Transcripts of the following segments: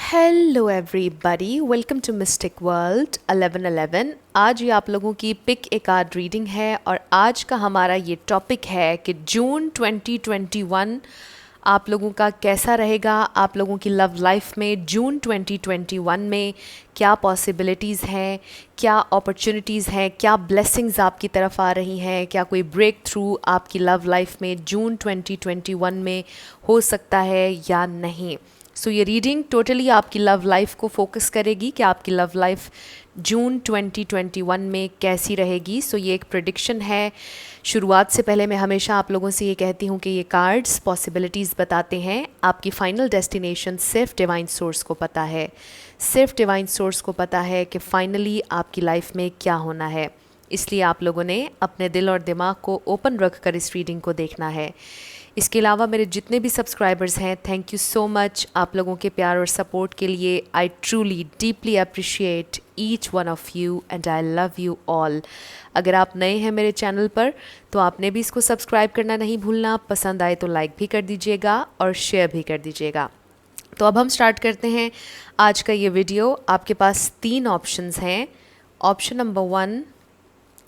Hello everybody, welcome to mystic world 1111। आज ये आप लोगों की पिक ए कार्ड रीडिंग है और आज का हमारा ये टॉपिक है कि जून 2021 आप लोगों का कैसा रहेगा। आप लोगों की लव लाइफ में जून 2021 में क्या पॉसिबिलिटीज़ हैं, क्या अपॉर्चुनिटीज़ हैं, क्या ब्लेसिंग्स आपकी तरफ आ रही हैं, क्या कोई ब्रेक थ्रू आपकी लव लाइफ में जून 2021 में हो सकता है या नहीं। सो ये रीडिंग टोटली आपकी लव लाइफ को फोकस करेगी कि आपकी लव लाइफ जून 2021 में कैसी रहेगी। सो ये एक प्रेडिक्शन है। शुरुआत से पहले मैं हमेशा आप लोगों से ये कहती हूँ कि ये कार्ड्स पॉसिबिलिटीज़ बताते हैं। आपकी फ़ाइनल डेस्टिनेशन सिर्फ डिवाइन सोर्स को पता है, सिर्फ डिवाइन सोर्स को पता है कि फ़ाइनली आपकी लाइफ में क्या होना है। इसलिए आप लोगों ने अपने दिल और दिमाग को ओपन रख कर इस रीडिंग को देखना है। इसके अलावा मेरे जितने भी सब्सक्राइबर्स हैं, थैंक यू सो मच आप लोगों के प्यार और सपोर्ट के लिए। I truly deeply appreciate each one of you and I love you all. अगर आप नए हैं मेरे चैनल पर तो आपने भी इसको सब्सक्राइब करना नहीं भूलना। पसंद आए तो लाइक भी कर दीजिएगा और शेयर भी कर दीजिएगा। तो अब हम स्टार्ट करते हैं आज का ये वीडियो। आपके पास 3 ऑप्शंस हैं। Option number 1,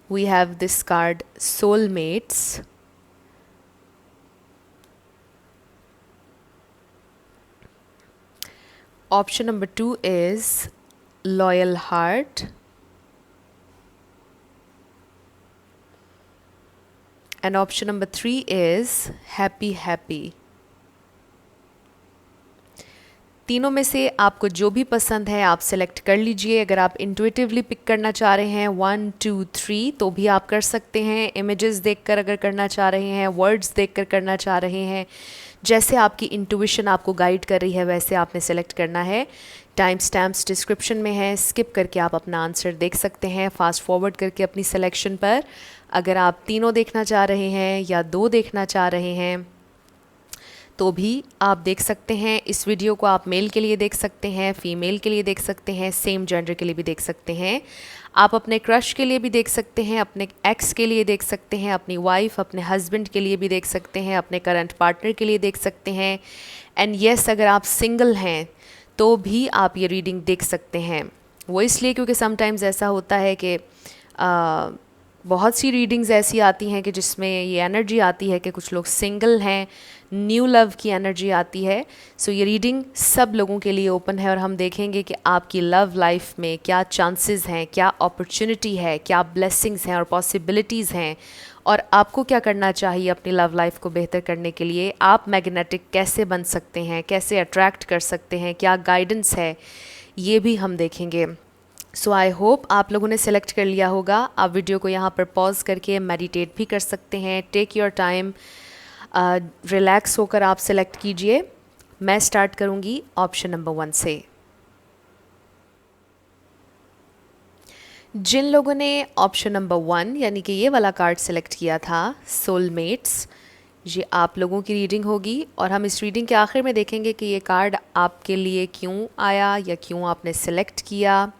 we have this card soulmates. Option number 2 is loyal heart. And option number 3 is happy happy. तीनों में से आपको जो भी पसंद है आप सेलेक्ट कर लीजिए। अगर आप इंट्यूटिवली पिक करना चाह रहे हैं 1 2 3 तो भी आप कर सकते हैं। इमेजेस देखकर अगर करना चाह रहे हैं, वर्ड्स देखकर करना चाह रहे हैं, जैसे आपकी इंट्यूशन आपको गाइड कर रही है वैसे आपने सेलेक्ट करना है। टाइम स्टैम्प्स डिस्क्रिप्शन में है, स्किप करके आप अपना आंसर देख सकते हैं, फास्ट फॉरवर्ड करके अपनी सिलेक्शन पर। अगर आप तीनों देखना चाह रहे हैं या 2 देखना चाह रहे हैं तो भी आप देख सकते हैं। इस वीडियो को आप मेल के लिए देख सकते हैं, फीमेल के लिए देख सकते हैं, सेम जेंडर के लिए भी देख सकते हैं। आप अपने क्रश के लिए भी देख सकते हैं, अपने एक्स के लिए देख सकते हैं, अपनी वाइफ, अपने हस्बैंड के लिए भी देख सकते हैं, अपने करंट पार्टनर के लिए देख सकते हैं। एंड येस, अगर आप सिंगल हैं तो भी आप ये रीडिंग देख सकते हैं। वो इसलिए क्योंकि समटाइम्स ऐसा होता है कि बहुत सी रीडिंग्स ऐसी आती हैं कि जिसमें ये एनर्जी आती है कि कुछ लोग सिंगल हैं, न्यू लव की एनर्जी आती है। सो ये रीडिंग सब लोगों के लिए ओपन है और हम देखेंगे कि आपकी लव लाइफ में क्या चांसेस हैं, क्या अपॉर्चुनिटी है, क्या ब्लेसिंग्स हैं और पॉसिबिलिटीज़ हैं, और आपको क्या करना चाहिए अपनी लव लाइफ को बेहतर करने के लिए। आप मैग्नेटिक कैसे बन सकते हैं, कैसे अट्रैक्ट कर सकते हैं, क्या गाइडेंस है, ये भी हम देखेंगे। सो आई होप आप लोगों ने सेलेक्ट कर लिया होगा। आप वीडियो को यहाँ पर पॉज करके मेडिटेट भी कर सकते हैं। टेक योर टाइम, रिलैक्स होकर आप सेलेक्ट कीजिए। मैं स्टार्ट करूँगी ऑप्शन नंबर 1 से। जिन लोगों ने ऑप्शन नंबर 1 यानी कि ये वाला कार्ड सेलेक्ट किया था, सोलमेट्स, ये आप लोगों की रीडिंग होगी और हम इस रीडिंग के आखिर में देखेंगे कि ये कार्ड आपके लिए क्यों आया या क्यों आपने सेलेक्ट किया,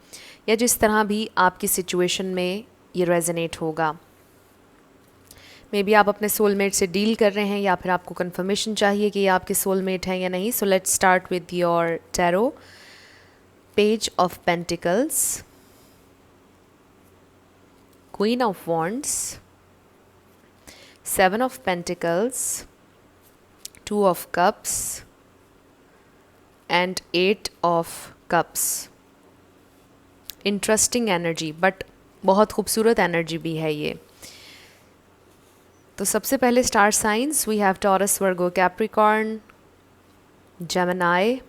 या जिस तरह भी आपकी सिचुएशन में ये रेजोनेट होगा। मे बी आप अपने सोलमेट से डील कर रहे हैं या फिर आपको कंफर्मेशन चाहिए कि ये आपके सोलमेट हैं या नहीं। So let's start with your tarot. Page of pentacles, queen of wands, 7 of pentacles, 2 of cups and 8 of cups. Interesting energy, but बहुत खूबसूरत एनर्जी भी है ये। तो सबसे पहले star signs we have Taurus, Virgo, Capricorn, Gemini,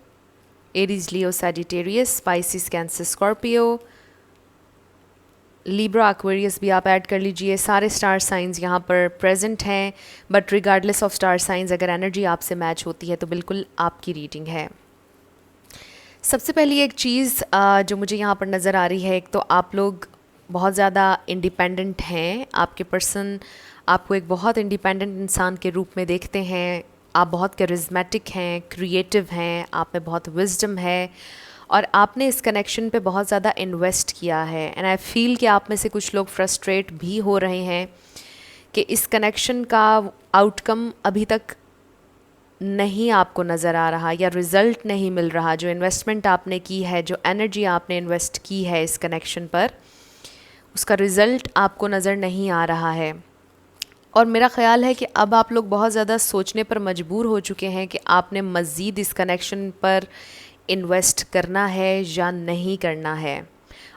Aries, Leo, Sagittarius, Pisces, Cancer, Scorpio, Libra, Aquarius भी आप ऐड कर लीजिए। सारे स्टार साइंस यहाँ पर प्रेजेंट हैं, but regardless of star signs अगर एनर्जी आपसे मैच होती है तो बिल्कुल आपकी रीडिंग है। सबसे पहली एक चीज़ जो मुझे यहाँ पर नज़र आ रही है, एक तो आप लोग बहुत ज़्यादा इंडिपेंडेंट हैं। आपके पर्सन आपको एक बहुत इंडिपेंडेंट इंसान के रूप में देखते हैं। आप बहुत करिज्मेटिक हैं, क्रिएटिव हैं, आप में बहुत विजडम है और आपने इस कनेक्शन पे बहुत ज़्यादा इन्वेस्ट किया है। एंड आई फील कि आप में से कुछ लोग फ्रस्ट्रेट भी हो रहे हैं कि इस कनेक्शन का आउटकम अभी तक नहीं आपको नज़र आ रहा या रिज़ल्ट नहीं मिल रहा, जो इन्वेस्टमेंट आपने की है, जो एनर्जी आपने इन्वेस्ट की है इस कनेक्शन पर, उसका रिज़ल्ट आपको नज़र नहीं आ रहा है। और मेरा ख़्याल है कि अब आप लोग बहुत ज़्यादा सोचने पर मजबूर हो चुके हैं कि आपने मज़ीद इस कनेक्शन पर इन्वेस्ट करना है या नहीं करना है।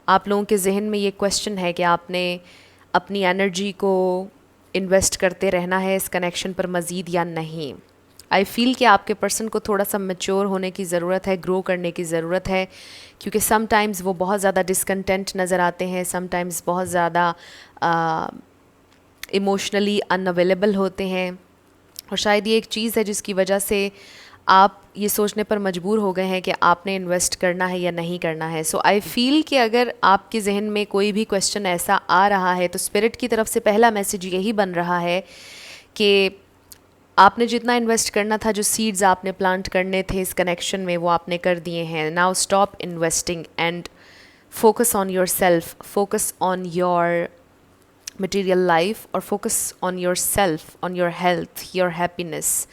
आप लोगों के जहन में ये क्वेश्चन है कि आपने अपनी एनर्जी को इन्वेस्ट करते रहना है इस कनेक्शन पर मज़ीद या नहीं। आई फ़ील कि आपके पर्सन को थोड़ा सा मैच्योर होने की ज़रूरत है, ग्रो करने की ज़रूरत है, क्योंकि समटाइम्स वो बहुत ज़्यादा डिसकंटेंट नज़र आते हैं, समटाइम्स बहुत ज़्यादा इमोशनली अनअवेलेबल होते हैं। और शायद ये एक चीज़ है जिसकी वजह से आप ये सोचने पर मजबूर हो गए हैं कि आपने इन्वेस्ट करना है या नहीं करना है। सो आई फ़ील कि अगर आपके जहन में कोई भी क्वेश्चन ऐसा आ रहा है तो स्पिरिट की तरफ से पहला मैसेज यही बन रहा है कि आपने जितना इन्वेस्ट करना था, जो सीड्स आपने प्लांट करने थे इस कनेक्शन में, वो आपने कर दिए हैं। Now stop investing and focus on yourself, focus on your material life और focus on yourself, on your health, your happiness.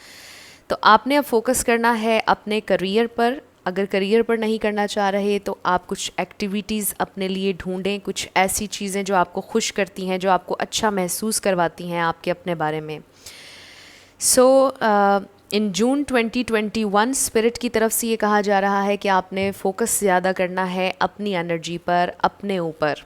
तो आपने अब फोकस करना है अपने करियर पर। अगर करियर पर नहीं करना चाह रहे तो आप कुछ एक्टिविटीज़ अपने लिए ढूंढें, कुछ ऐसी चीज़ें जो आपको खुश करती हैं, जो आपको अच्छा महसूस करवाती हैं आपके अपने बारे में। सो इन जून 2021 स्पिरिट की तरफ से ये कहा जा रहा है कि आपने फोकस ज़्यादा करना है अपनी एनर्जी पर, अपने ऊपर,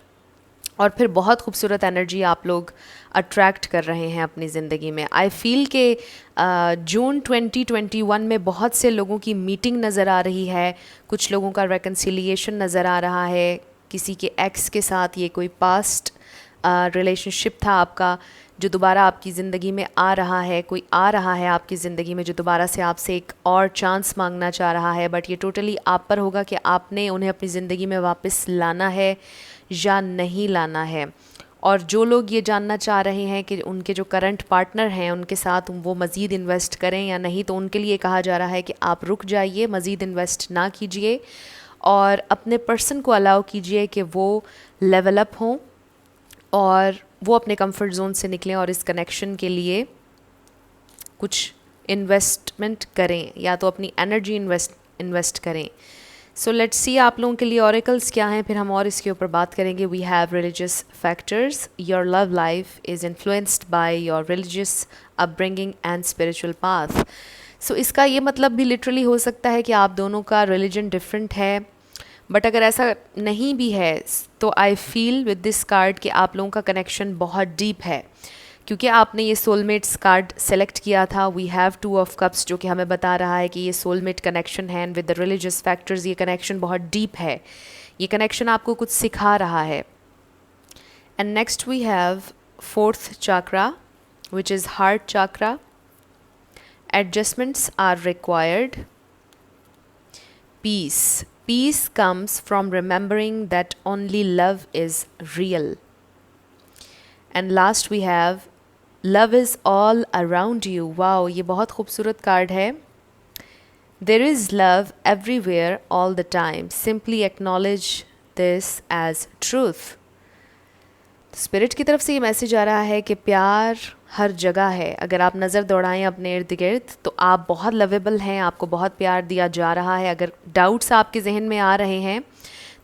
और फिर बहुत खूबसूरत एनर्जी आप लोग अट्रैक्ट कर रहे हैं अपनी ज़िंदगी में। आई फ़ील कि जून 2021 में बहुत से लोगों की मीटिंग नज़र आ रही है, कुछ लोगों का रेकन्सिलिएशन नज़र आ रहा है, किसी के एक्स के साथ ये कोई पास्ट रिलेशनशिप था आपका जो दोबारा आपकी ज़िंदगी में आ रहा है, कोई आ रहा है आपकी ज़िंदगी में जो दोबारा से आपसे एक और चांस मांगना चाह रहा है। बट ये टोटली आप पर होगा कि आपने उन्हें अपनी ज़िंदगी में वापस लाना है या नहीं लाना है। और जो लोग ये जानना चाह रहे हैं कि उनके जो करंट पार्टनर हैं उनके साथ वो मज़ीद इन्वेस्ट करें या नहीं, तो उनके लिए कहा जा रहा है कि आप रुक जाइए, मज़ीद इन्वेस्ट ना कीजिए और अपने पर्सन को अलाउ कीजिए कि वो लेवल अप हों और वो अपने कंफर्ट जोन से निकलें और इस कनेक्शन के लिए कुछ इन्वेस्टमेंट करें, या तो अपनी एनर्जी इन्वेस्ट करें। सो लेट्स सी आप लोगों के लिए ऑरेकल्स क्या हैं, फिर हम और इसके ऊपर बात करेंगे। We have religious factors, your love life is influenced by your religious upbringing and spiritual path. So इसका ये मतलब भी लिटरली हो सकता है कि आप दोनों का रिलीजन डिफरेंट है, बट अगर ऐसा नहीं भी है तो I feel with this card कि आप लोगों का कनेक्शन बहुत डीप है, क्योंकि आपने ये सोलमेट्स कार्ड सेलेक्ट किया था। वी हैव 2 ऑफ कप्स जो कि हमें बता रहा है कि ये सोलमेट कनेक्शन है, and with the religious factors ये कनेक्शन बहुत डीप है, ये कनेक्शन आपको कुछ सिखा रहा है। And next we have 4th chakra which is heart chakra. Adjustments are required. Peace, peace comes from remembering that only love is real. And last we have love is all around you. Wow, ये बहुत खूबसूरत card है। There is love everywhere all the time. Simply acknowledge this as truth. Spirit की तरफ से ये message आ रहा है कि प्यार हर जगह है। अगर आप नज़र दौड़ाएं अपने इर्द गिर्द तो आप बहुत लवेबल हैं, आपको बहुत प्यार दिया जा रहा है। अगर डाउट्स आपके जहन में आ रहे हैं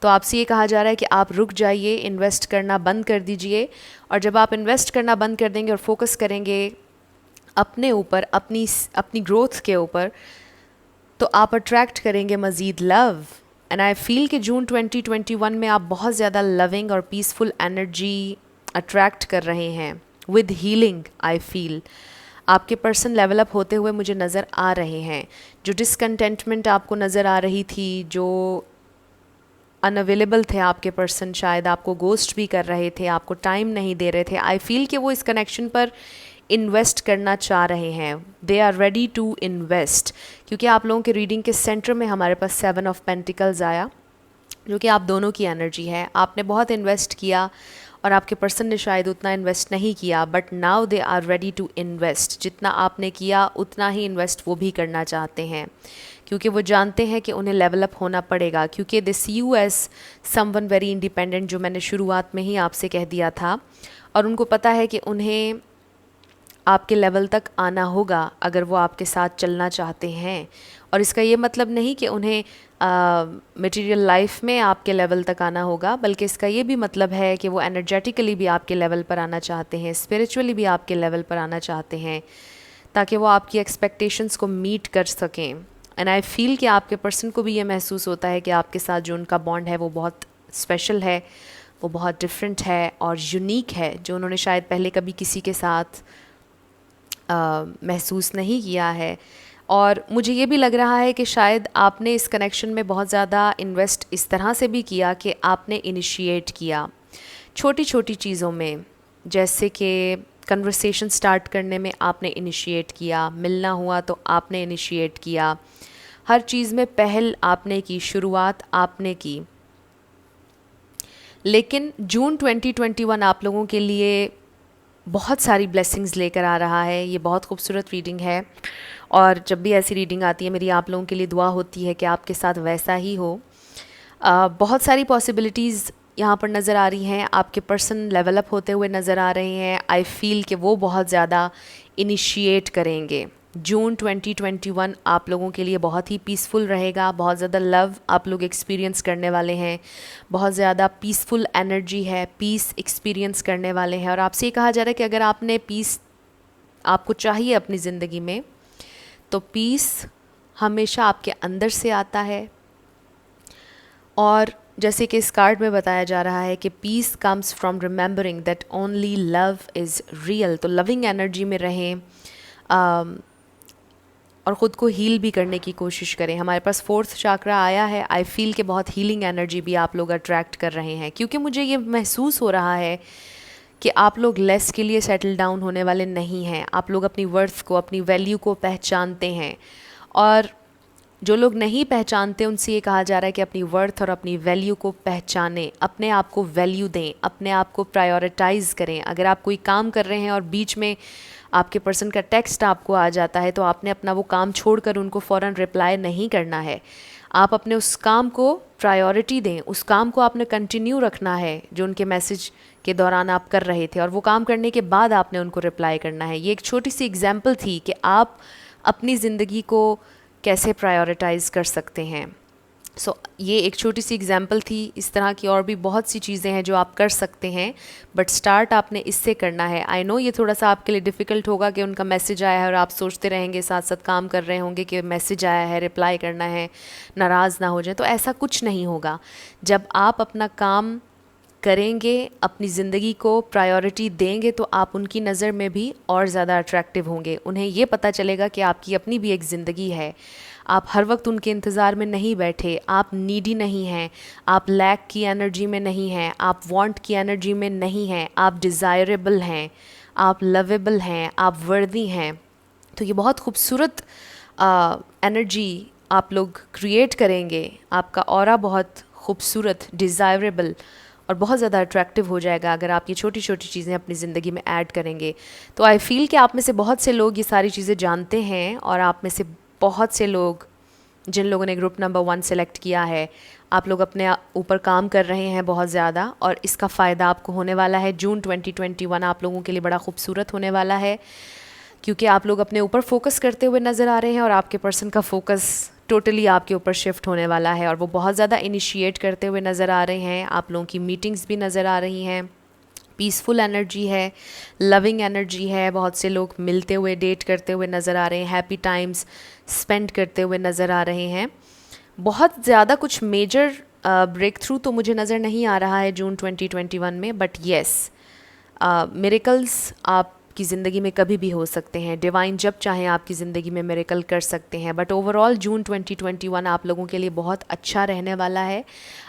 तो आपसे ये कहा जा रहा है कि आप रुक जाइए, इन्वेस्ट करना बंद कर दीजिए। और जब आप इन्वेस्ट करना बंद कर देंगे और फोकस करेंगे अपने ऊपर, अपनी ग्रोथ के ऊपर, तो आप अट्रैक्ट करेंगे मज़ीद लव। एंड आई फील कि जून 2021 में आप बहुत ज़्यादा लविंग और पीसफुल एनर्जी अट्रैक्ट कर रहे हैं विद हीलिंग। आई फील आपके पर्सन लेवल अप होते हुए मुझे नज़र आ रहे हैं। जो डिसकंटेंटमेंट आपको नज़र आ रही थी, जो अनअवेलेबल थे आपके पर्सन, शायद आपको गोस्ट भी कर रहे थे, आपको टाइम नहीं दे रहे थे, आई फील कि वो इस कनेक्शन पर इन्वेस्ट करना चाह रहे हैं। They are ready to invest, क्योंकि आप लोगों के रीडिंग के सेंटर में हमारे पास 7 ऑफ पेंटिकल्स आया, जो कि आप दोनों की एनर्जी है। आपने बहुत इन्वेस्ट किया और आपके पर्सन ने शायद उतना इन्वेस्ट नहीं किया, but now they are ready to invest. जितना आपने किया उतना ही इन्वेस्ट वो भी करना चाहते हैं, क्योंकि वो जानते हैं कि उन्हें लेवल अप होना पड़ेगा। क्योंकि they see you as someone very independent, जो मैंने शुरुआत में ही आपसे कह दिया था, और उनको पता है कि उन्हें आपके लेवल तक आना होगा अगर वो आपके साथ चलना चाहते हैं। और इसका ये मतलब नहीं कि उन्हें मटेरियल लाइफ में आपके लेवल तक आना होगा, बल्कि इसका ये भी मतलब है कि वो एनर्जेटिकली भी आपके लेवल पर आना चाहते हैं, स्पिरिचुअली भी आपके लेवल पर आना चाहते हैं, ताकि वो आपकी एक्सपेक्टेशंस को मीट कर सकें। एंड आई फील कि आपके पर्सन को भी ये महसूस होता है कि आपके साथ जो उनका बॉन्ड है वो बहुत स्पेशल है, वो बहुत डिफरेंट है और यूनिक है, जो उन्होंने शायद पहले कभी किसी के साथ महसूस नहीं किया है। और मुझे ये भी लग रहा है कि शायद आपने इस कनेक्शन में बहुत ज़्यादा इन्वेस्ट इस तरह से भी किया कि आपने इनिशिएट किया छोटी छोटी चीज़ों में, जैसे कि कन्वर्सेशन स्टार्ट करने में आपने इनिशिएट किया, मिलना हुआ तो आपने इनिशिएट किया, हर चीज़ में पहल आपने की, शुरुआत आपने की। लेकिन जून 2021 आप लोगों के लिए बहुत सारी ब्लेसिंग्स लेकर आ रहा है। ये बहुत खूबसूरत रीडिंग है और जब भी ऐसी रीडिंग आती है मेरी आप लोगों के लिए दुआ होती है कि आपके साथ वैसा ही हो। बहुत सारी पॉसिबिलिटीज़ यहाँ पर नज़र आ रही हैं, आपके पर्सन लेवल अप होते हुए नज़र आ रहे हैं। आई फील कि वो बहुत ज़्यादा इनिशिएट करेंगे। जून 2021 आप लोगों के लिए बहुत ही पीसफुल रहेगा, बहुत ज़्यादा लव आप लोग एक्सपीरियंस करने वाले हैं, बहुत ज़्यादा पीसफुल एनर्जी है, पीस एक्सपीरियंस करने वाले हैं। और आपसे ये कहा जा रहा है कि अगर आपने पीस आपको चाहिए अपनी ज़िंदगी में, तो पीस हमेशा आपके अंदर से आता है। और जैसे कि इस कार्ड में बताया जा रहा है कि peace comes from remembering that only love is real. तो लविंग एनर्जी में रहें और ख़ुद को हील भी करने की कोशिश करें। हमारे पास फोर्थ चाक्रा आया है। आई फील कि बहुत हीलिंग एनर्जी भी आप लोग अट्रैक्ट कर रहे हैं, क्योंकि मुझे ये महसूस हो रहा है कि आप लोग लेस के लिए सेटल डाउन होने वाले नहीं हैं। आप लोग अपनी वर्थ को, अपनी वैल्यू को पहचानते हैं। और जो लोग नहीं पहचानते उनसे ये कहा जा रहा है कि अपनी वर्थ और अपनी वैल्यू को पहचानें, अपने आप को वैल्यू दें, अपने आप को प्रायोरिटाइज़ करें। अगर आप कोई काम कर रहे हैं और बीच में आपके पर्सन का टेक्स्ट आपको आ जाता है, तो आपने अपना वो काम छोड़कर उनको फ़ौरन रिप्लाई नहीं करना है। आप अपने उस काम को प्रायोरिटी दें, उस काम को आपने कंटिन्यू रखना है जो उनके मैसेज के दौरान आप कर रहे थे, और वो काम करने के बाद आपने उनको रिप्लाई करना है। ये एक छोटी सी एग्जाम्पल थी कि आप अपनी ज़िंदगी को कैसे प्रायोरिटाइज़ कर सकते हैं। ये एक छोटी सी एग्जाम्पल थी। इस तरह की और भी बहुत सी चीज़ें हैं जो आप कर सकते हैं, बट स्टार्ट आपने इससे करना है। आई नो ये थोड़ा सा आपके लिए डिफ़िकल्ट होगा कि उनका मैसेज आया है और आप सोचते रहेंगे, साथ साथ काम कर रहे होंगे कि मैसेज आया है, रिप्लाई करना है, नाराज़ ना हो जाए। तो ऐसा कुछ नहीं होगा। जब आप अपना काम करेंगे, अपनी ज़िंदगी को प्रायोरिटी देंगे, तो आप उनकी नज़र में भी और ज़्यादा अट्रैक्टिव होंगे। उन्हें ये पता चलेगा कि आपकी अपनी भी एक ज़िंदगी है। आप हर वक्त उनके इंतज़ार में नहीं बैठे, आप नीडी नहीं हैं, आप लैक की एनर्जी में नहीं हैं, आप वांट की एनर्जी में नहीं हैं, आप डिज़ायरेबल हैं, आप लवेबल हैं, आप वर्दी हैं। तो ये बहुत खूबसूरत एनर्जी आप लोग क्रिएट करेंगे। आपका ऑरा बहुत खूबसूरत, डिज़ायरेबल और बहुत ज़्यादा अट्रैक्टिव हो जाएगा अगर आप ये छोटी छोटी चीज़ें अपनी ज़िंदगी में ऐड करेंगे। तो आई फील कि आप में से बहुत से लोग ये सारी चीज़ें जानते हैं, और आप में से बहुत से लोग, जिन लोगों ने ग्रुप नंबर 1 सेलेक्ट किया है, आप लोग अपने ऊपर काम कर रहे हैं बहुत ज़्यादा, और इसका फ़ायदा आपको होने वाला है। जून 2021 आप लोगों के लिए बड़ा खूबसूरत होने वाला है, क्योंकि आप लोग अपने ऊपर फोकस करते हुए नज़र आ रहे हैं और आपके पर्सन का फोकस टोटली आपके ऊपर शिफ्ट होने वाला है, और वो बहुत ज़्यादा इनिशिएट करते हुए नज़र आ रहे हैं। आप लोगों की मीटिंग्स भी नज़र आ रही हैं। पीसफुल एनर्जी है, लविंग एनर्जी है। बहुत से लोग मिलते हुए, डेट करते हुए नज़र आ रहे हैं, हैप्पी टाइम्स स्पेंड करते हुए नज़र आ रहे हैं। बहुत ज़्यादा कुछ मेजर ब्रेक थ्रू तो मुझे नज़र नहीं आ रहा है जून 2021 में, बट येस, मिरेकल्स आपकी ज़िंदगी में कभी भी हो सकते हैं। डिवाइन जब चाहें आपकी ज़िंदगी में मिरेकल कर सकते हैं। बट ओवरऑल जून 2021 आप लोगों के लिए बहुत अच्छा रहने वाला है।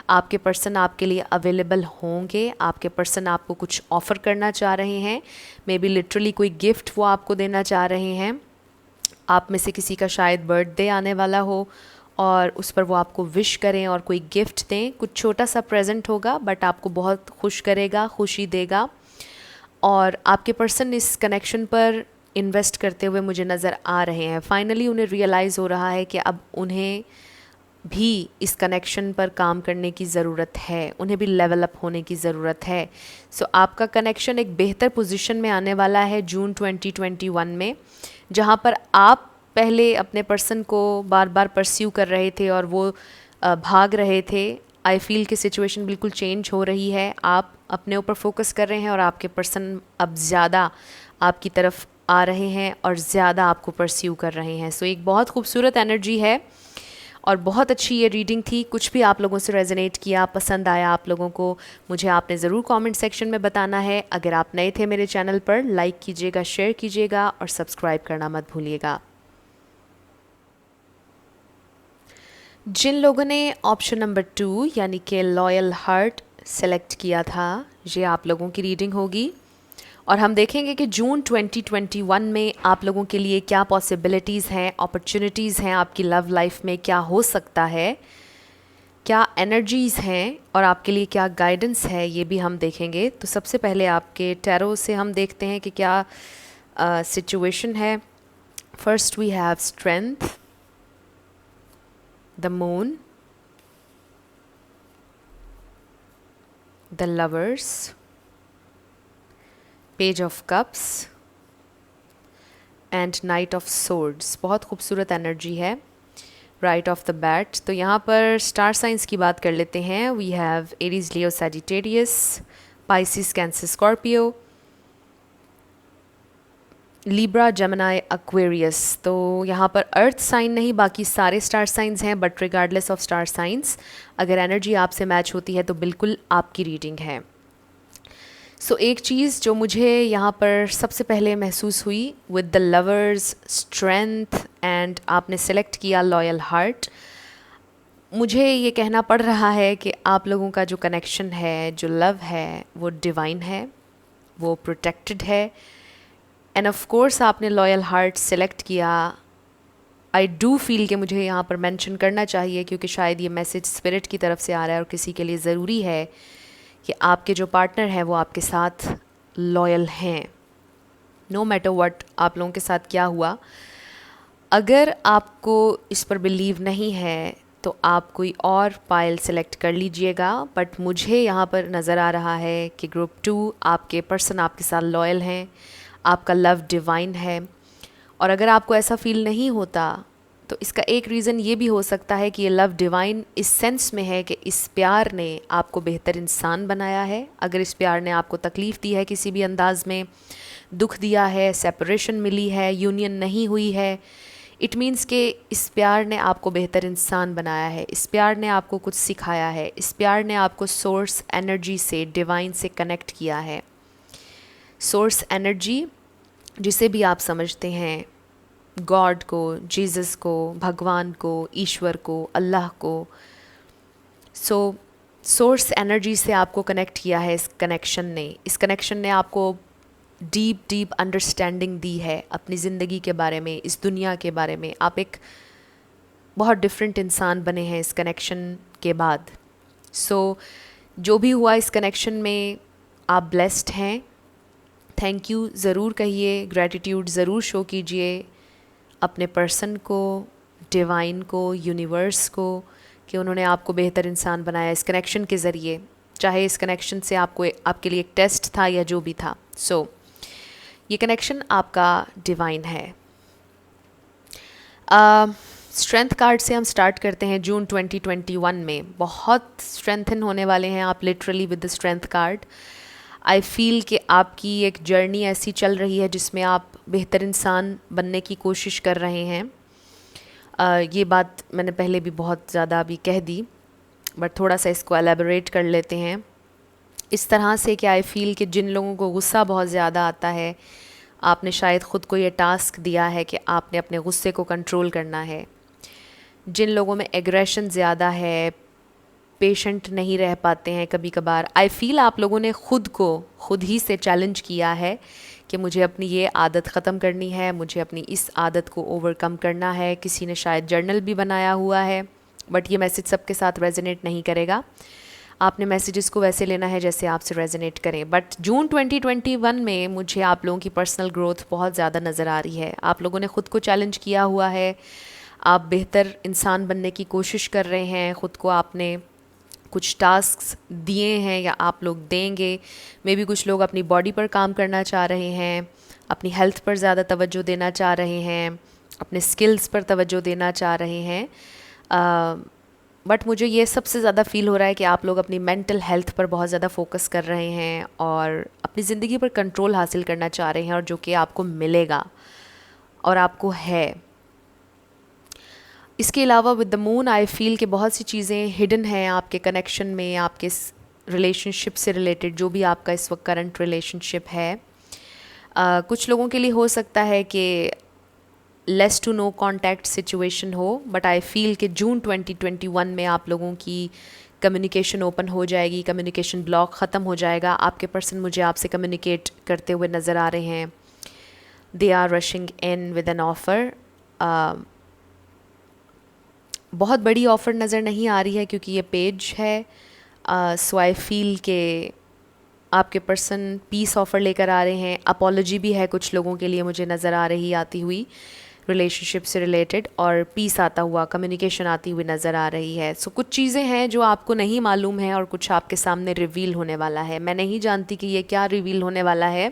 आपके पर्सन आपके लिए अवेलेबल होंगे, आपके पर्सन आपको कुछ ऑफ़र करना चाह रहे हैं, मे बी लिटरली कोई गिफ्ट वो आपको देना चाह रहे हैं। आप में से किसी का शायद बर्थडे आने वाला हो और उस पर वो आपको विश करें और कोई गिफ्ट दें। कुछ छोटा सा प्रेजेंट होगा, बट आपको बहुत खुश करेगा, खुशी देगा। और आपके पर्सन इस कनेक्शन पर इन्वेस्ट करते हुए मुझे नज़र आ रहे हैं। फाइनली उन्हें रियलाइज़ हो रहा है कि अब उन्हें भी इस कनेक्शन पर काम करने की ज़रूरत है, उन्हें भी लेवल अप होने की ज़रूरत है। सो आपका कनेक्शन एक बेहतर पोजीशन में आने वाला है जून 2021 में, जहाँ पर आप पहले अपने पर्सन को बार बार परस्यू कर रहे थे और वो भाग रहे थे। आई फील कि सिचुएशन बिल्कुल चेंज हो रही है, आप अपने ऊपर फोकस कर रहे हैं और आपके पर्सन अब ज़्यादा आपकी तरफ आ रहे हैं और ज़्यादा आपको परस्यू कर रहे हैं। सो एक बहुत खूबसूरत एनर्जी है और बहुत अच्छी ये रीडिंग थी। कुछ भी आप लोगों से रेजोनेट किया, पसंद आया आप लोगों को, मुझे आपने ज़रूर कमेंट सेक्शन में बताना है। अगर आप नए थे मेरे चैनल पर, लाइक कीजिएगा, शेयर कीजिएगा और सब्सक्राइब करना मत भूलिएगा। जिन लोगों ने ऑप्शन नंबर 2 यानी कि लॉयल हार्ट सेलेक्ट किया था, ये आप लोगों की रीडिंग होगी और हम देखेंगे कि जून 2021 में आप लोगों के लिए क्या पॉसिबिलिटीज़ हैं, अपॉर्चुनिटीज़ हैं, आपकी लव लाइफ में क्या हो सकता है, क्या एनर्जीज़ हैं और आपके लिए क्या गाइडेंस है, ये भी हम देखेंगे। तो सबसे पहले आपके टैरो से हम देखते हैं कि क्या सिचुएशन है। First we have strength, the moon, the lovers, page of cups and knight of swords. बहुत खूबसूरत एनर्जी है। Right off the bat. तो यहाँ पर स्टार साइंस की बात कर लेते हैं। We have Aries, Leo, Sagittarius, Pisces, Cancer, Scorpio, Libra, Gemini, Aquarius. तो यहाँ पर अर्थ साइन नहीं, बाकी सारे स्टार साइंस हैं, but regardless of star signs अगर एनर्जी आपसे मैच होती है तो बिल्कुल आपकी रीडिंग है। सो एक चीज़ जो मुझे यहाँ पर सबसे पहले महसूस हुई, with the lovers, strength and आपने सेलेक्ट किया लॉयल हार्ट, मुझे ये कहना पड़ रहा है कि आप लोगों का जो कनेक्शन है, जो लव है, वो डिवाइन है, वो प्रोटेक्टेड है। एंड ऑफ कोर्स आपने लॉयल हार्ट सेलेक्ट किया। आई डू फील कि मुझे यहाँ पर मेंशन करना चाहिए क्योंकि शायद ये मैसेज स्पिरिट की तरफ से आ रहा है और किसी के लिए ज़रूरी है कि आपके जो पार्टनर हैं वो आपके साथ लॉयल हैं, नो मैटर व्हाट आप लोगों के साथ क्या हुआ। अगर आपको इस पर बिलीव नहीं है तो आप कोई और पाइल सेलेक्ट कर लीजिएगा, बट मुझे यहाँ पर नज़र आ रहा है कि ग्रुप 2 आपके पर्सन आपके साथ लॉयल हैं, आपका लव डिवाइन है। और अगर आपको ऐसा फील नहीं होता तो इसका एक रीज़न ये भी हो सकता है कि ये लव डिवाइन इस सेंस में है कि इस प्यार ने आपको बेहतर इंसान बनाया है। अगर इस प्यार ने आपको तकलीफ़ दी है, किसी भी अंदाज में दुख दिया है, सेपरेशन मिली है, यूनियन नहीं हुई है, इट मीन्स कि इस प्यार ने आपको बेहतर इंसान बनाया है, इस प्यार ने आपको कुछ सिखाया है, इस प्यार ने आपको सोर्स एनर्जी से, डिवाइन से कनेक्ट किया है। सोर्स एनर्जी जिसे भी आप समझते हैं, गॉड को, जीसस को, भगवान को, ईश्वर को, अल्लाह को। सो सोर्स एनर्जी से आपको कनेक्ट किया है इस कनेक्शन ने। इस कनेक्शन ने आपको डीप डीप अंडरस्टैंडिंग दी है अपनी ज़िंदगी के बारे में, इस दुनिया के बारे में। आप एक बहुत डिफरेंट इंसान बने हैं इस कनेक्शन के बाद। सो जो भी हुआ इस कनेक्शन में, आप ब्लेस्ड हैं। थैंक यू ज़रूर कहिए, ग्रैटिट्यूड ज़रूर शो कीजिए अपने पर्सन को, डिवाइन को, यूनिवर्स को, कि उन्होंने आपको बेहतर इंसान बनाया इस कनेक्शन के ज़रिए, चाहे इस कनेक्शन से आपको आपके लिए एक टेस्ट था या जो भी था। सो ये कनेक्शन आपका डिवाइन है। स्ट्रेंथ कार्ड से हम स्टार्ट करते हैं। जून 2021 में बहुत स्ट्रेंथन होने वाले हैं आप literally with the strength card. I feel कि आपकी एक जर्नी ऐसी चल रही है जिसमें आप बेहतर इंसान बनने की कोशिश कर रहे हैं। ये बात मैंने पहले भी बहुत ज़्यादा अभी कह दी, बट थोड़ा सा इसको एलेबोरेट कर लेते हैं। इस तरह से कि आई फील कि जिन लोगों को गुस्सा बहुत ज़्यादा आता है, आपने शायद ख़ुद को ये टास्क दिया है कि आपने अपने गुस्से को कंट्रोल करना है। जिन लोगों में एग्रेशन ज़्यादा है, पेशेंट नहीं रह पाते हैं कभी कभार, आई फील आप लोगों ने खुद ही से चैलेंज किया है कि मुझे अपनी ये आदत ख़त्म करनी है, मुझे अपनी इस आदत को ओवरकम करना है। किसी ने शायद जर्नल भी बनाया हुआ है, बट ये मैसेज सबके साथ रेजोनेट नहीं करेगा। आपने मैसेजेस को वैसे लेना है जैसे आपसे रेजोनेट करें। बट जून 2021 में मुझे आप लोगों की पर्सनल ग्रोथ बहुत ज़्यादा नज़र आ रही है। आप लोगों ने ख़ुद को चैलेंज किया हुआ है, आप बेहतर इंसान बनने की कोशिश कर रहे हैं, ख़ुद को आपने कुछ टास्क्स दिए हैं या आप लोग देंगे। मे बी कुछ लोग अपनी बॉडी पर काम करना चाह रहे हैं, अपनी हेल्थ पर ज़्यादा तवज्जो देना चाह रहे हैं, अपने स्किल्स पर तवज्जो देना चाह रहे हैं। बट मुझे ये सबसे ज़्यादा फ़ील हो रहा है कि आप लोग अपनी मेंटल हेल्थ पर बहुत ज़्यादा फोकस कर रहे हैं और अपनी ज़िंदगी पर कंट्रोल हासिल करना चाह रहे हैं, और जो कि आपको मिलेगा और आपको है। इसके अलावा with the moon I feel कि बहुत सी चीज़ें हिडन हैं आपके कनेक्शन में, आपके रिलेशनशिप से रिलेटेड, जो भी आपका इस वक्त करंट रिलेशनशिप है। कुछ लोगों के लिए हो सकता है कि less to no contact situation हो, बट आई फील कि जून 2021 में आप लोगों की कम्युनिकेशन ओपन हो जाएगी, कम्युनिकेशन ब्लॉक ख़त्म हो जाएगा। आपके पर्सन मुझे आपसे कम्युनिकेट करते हुए नज़र आ रहे हैं। They are rushing in with an offer. बहुत बड़ी ऑफ़र नज़र नहीं आ रही है क्योंकि ये पेज है। सो आई फील के आपके पर्सन पीस ऑफ़र लेकर आ रहे हैं। अपॉलॉजी भी है कुछ लोगों के लिए, मुझे नज़र आ रही आती हुई रिलेशनशिप से रिलेटेड, और पीस आता हुआ, कम्युनिकेशन आती हुई नज़र आ रही है। सो कुछ चीज़ें हैं जो आपको नहीं मालूम है और कुछ आपके सामने रिवील होने वाला है। मैं नहीं जानती कि ये क्या रिवील होने वाला है।